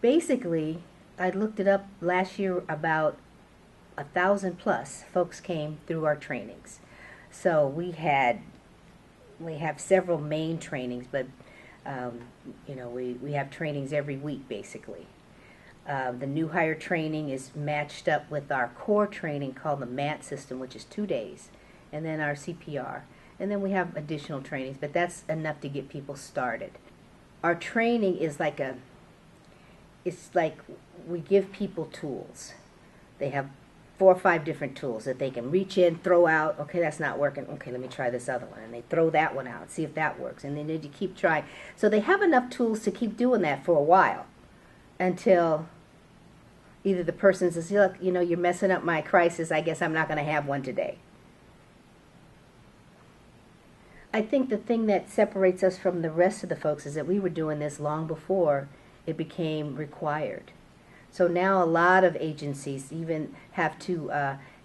Basically, I looked it up last year, about 1,000 plus folks came through our trainings. So we have several main trainings, but um, we have trainings every week basically. The new hire training is matched up with our core training called the MAT system, which is 2 days, and then our CPR. And then we have additional trainings, but that's enough to get people started. Our training is it's like we give people tools. They have 4 or 5 different tools that they can reach in, throw out. Okay, that's not working. Okay, let me try this other one. And they throw that one out, see if that works. And then they keep trying. So they have enough tools to keep doing that for a while until either the person says, look, you're messing up my crisis. I guess I'm not going to have one today. I think the thing that separates us from the rest of the folks is that we were doing this long before it became required. So now a lot of agencies even have to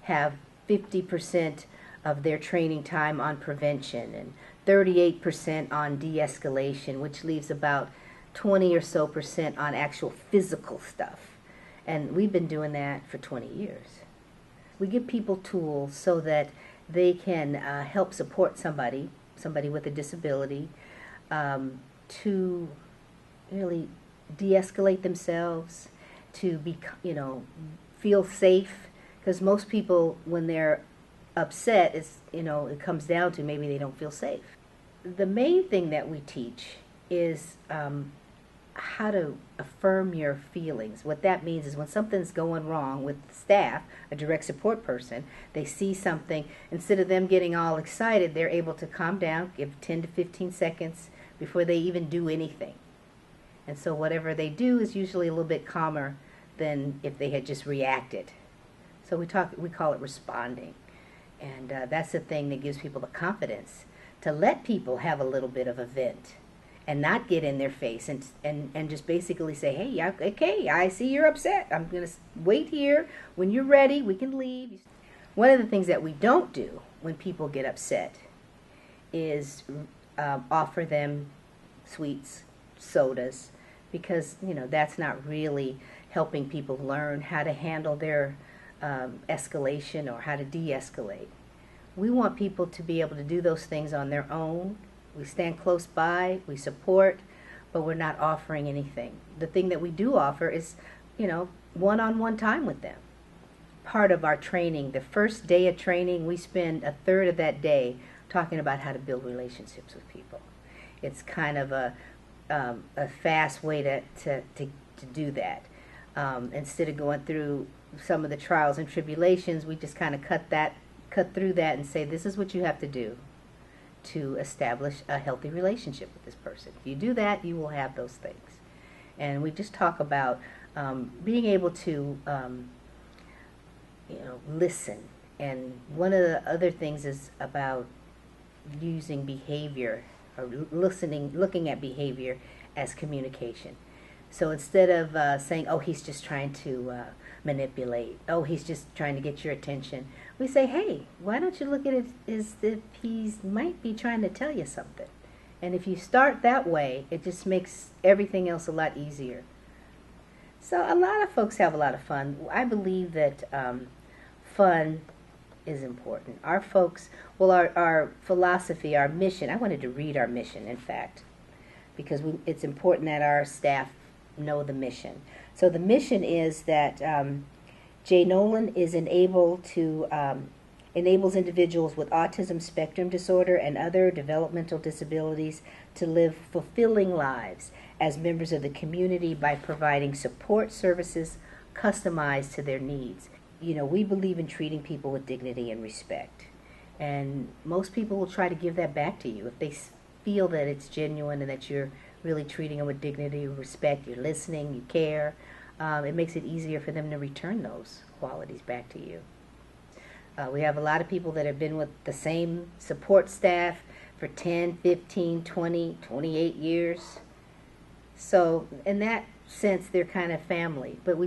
have 50% of their training time on prevention and 38% on de-escalation, which leaves about 20 or so percent on actual physical stuff. And we've been doing that for 20 years. We give people tools so that they can help support somebody with a disability, to really de-escalate themselves, to be, feel safe. Because most people, when they're upset, it comes down to maybe they don't feel safe. The main thing that we teach is how to affirm your feelings. What that means is when something's going wrong with staff, a direct support person, they see something, instead of them getting all excited, they're able to calm down, give 10 to 15 seconds before they even do anything. And so whatever they do is usually a little bit calmer than if they had just reacted. So we call it responding. And that's the thing that gives people the confidence to let people have a little bit of a vent and not get in their face and just basically say, hey, okay, I see you're upset. I'm going to wait here. When you're ready, we can leave. One of the things that we don't do when people get upset is offer them sweets, sodas, because, that's not really helping people learn how to handle their escalation or how to de-escalate. We want people to be able to do those things on their own. We stand close by, we support, but we're not offering anything. The thing that we do offer is, one-on-one time with them. Part of our training, the first day of training, we spend a third of that day talking about how to build relationships with people. It's kind of a fast way to do that. Instead of going through some of the trials and tribulations, we just kind of cut through that and say, this is what you have to do to establish a healthy relationship with this person. If you do that, you will have those things. And we just talk about being able to listen. And one of the other things is about using behavior or looking at behavior as communication. So instead of saying, oh, he's just trying to manipulate, oh, he's just trying to get your attention, we say, hey, why don't you look at it as if he might be trying to tell you something? And if you start that way, it just makes everything else a lot easier. So a lot of folks have a lot of fun. I believe that fun is important. Our folks, our philosophy, our mission, I wanted to read our mission, in fact, because it's important that our staff know the mission. So the mission is that Nolan is enables individuals with autism spectrum disorder and other developmental disabilities to live fulfilling lives as members of the community by providing support services customized to their needs. We believe in treating people with dignity and respect. And most people will try to give that back to you if they feel that it's genuine and that you're really treating them with dignity and respect, you're listening, you care. It makes it easier for them to return those qualities back to you. We have a lot of people that have been with the same support staff for 10, 15, 20, 28 years. So in that sense, they're kind of family. But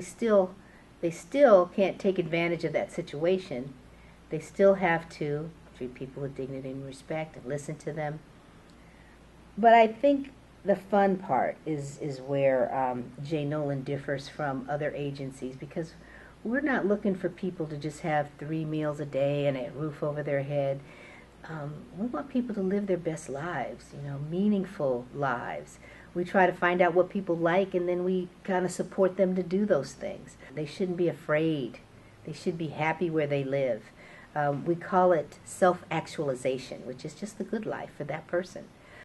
they still can't take advantage of that situation. They still have to treat people with dignity and respect and listen to them. But I think the fun part is where Nolan differs from other agencies, because we're not looking for people to just have 3 meals a day and a roof over their head. We want people to live their best lives, meaningful lives. We try to find out what people like, and then we kind of support them to do those things. They shouldn't be afraid. They should be happy where they live. We call it self-actualization, which is just the good life for that person.